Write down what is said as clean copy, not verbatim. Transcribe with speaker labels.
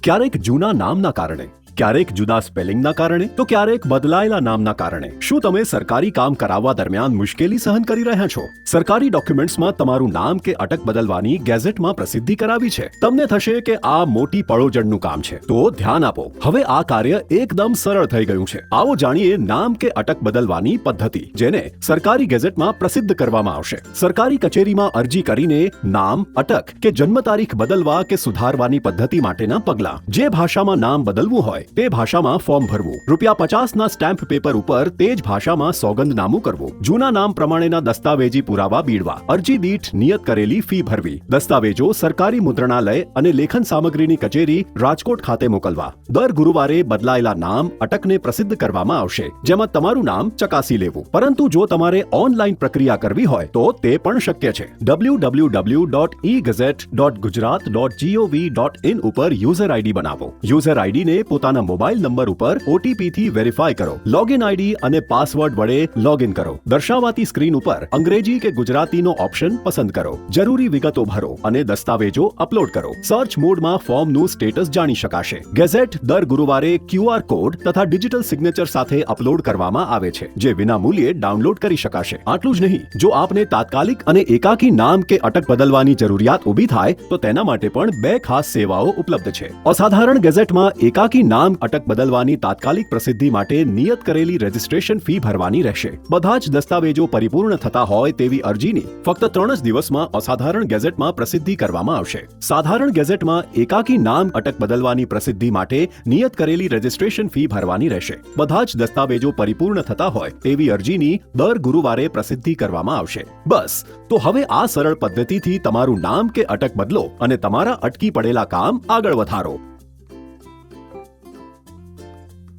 Speaker 1: ક્યારેક જૂના નામના કારણે, ક્યારેક જુદા સ્પેલિંગના કારણે, તો ક્યારેક બદલાયેલા નામના કારણે. શું તમે સરકારી કામ કરાવવા દરમિયાન મુશ્કેલી સહન કરી રહ્યા છો? સરકારી ડોક્યુમેન્ટ્સમાં તમારું નામ કે અટક બદલવાની ગેઝેટમાં પ્રસિદ્ધિ કરાવી છે. તમને થશે કે આ મોટી પળોજડનું કામ છે, તો ધ્યાન આપો. હવે આ કાર્ય એકદમ સરળ થઈ ગયું છે. આવો જાણીએ નામ કે અટક બદલવાની પદ્ધતિ, જેને સરકારી ગેઝેટમાં પ્રસિદ્ધ કરવામાં આવશે. સરકારી કચેરીમાં અરજી કરીને નામ, અટક કે જન્મ તારીખ બદલવા કે સુધારવાની પદ્ધતિ માટેના પગલાં. જે ભાષામાં નામ બદલવું હોય તે ભાષામાં ફોર્મ ભરવું. ₹50ના સ્ટેમ્પ પેપર ઉપર તે જ ભાષામાં સોગંદનામું કરવું. જૂના નામ પ્રમાણેના દસ્તાવેજી પુરાવા બીડવા. અરજી દીઠ નિયત કરેલી ફી ભરવી. દસ્તાવેજો સરકારી મુદ્રણાલય અને લેખન સામગ્રીની કચેરી રાજકોટ ખાતે મોકલવા. દર ગુરુવારે બદલાયેલા નામ, અટકને પ્રસિદ્ધ કરવામાં આવશે, જેમાં તમારું નામ ચકાસી લેવું. પરંતુ જો તમારે ઓનલાઈન પ્રક્રિયા કરવી હોય તો તે પણ શક્ય છે. www.egazette.gujarat.gov.in ઉપર યુઝર આઈડી બનાવો. યુઝર આઈડીને પોતાના મોબાઈલ નંબર ઉપર OTP થી વેરીફાઈ કરો. લોગિન આઈડી અને પાસવર્ડ વડે લોગિન કરો. દર્શાવાતી સ્ક્રીન ઉપર અંગ્રેજી કે ગુજરાતીનો ઓપ્શન પસંદ કરો. જરૂરી વિગતો ભરો અને દસ્તાવેજો અપલોડ કરો. સર્ચ મોડમાં ફોર્મનું સ્ટેટસ જાણી શકાશે. ગેઝેટ દર ગુરુવારે QR કોડ તથા ડિજિટલ સિગ્નેચર સાથે અપલોડ કરવામાં આવે છે, જે વિનામૂલ્યે ડાઉનલોડ કરી શકાશે. આટલું જ નહીં, જો આપને તાત્કાલિક અને એકાકી નામ કે અટક બદલવાની જરૂરિયાત ઊભી થાય તો તેના માટે પણ 2 ખાસ સેવાઓ ઉપલબ્ધ છે. અસાધારણ ગેઝેટમાં એકાકી નામ અટક બદલવાની તાત્કાલિક પ્રસિદ્ધિ માટે નિયત કરેલી રજિસ્ટ્રેશન ફી ભરવાની રહેશે. બધા જ દસ્તાવેજો પરિપૂર્ણ થતા હોય તેવી અરજીની ફક્ત 3 જ દિવસમાં અસાધારણ ગેઝેટમાં પ્રસિદ્ધિ કરવામાં આવશે. સાધારણ ગેઝેટમાં એકાકી નામ અટક બદલવાની પ્રસિદ્ધિ માટે નિયત કરેલી રજિસ્ટ્રેશન ફી ભરવાની રહેશે. બધા જ દસ્તાવેજો પરિપૂર્ણ થતા હોય તેવી અરજીની દર ગુરુવારે પ્રસિદ્ધિ કરવામાં આવશે. બસ, તો હવે આ સરળ પદ્ધતિથી તમારું નામ કે અટક બદલો અને તમારા અટકી પડેલા કામ આગળ વધારો.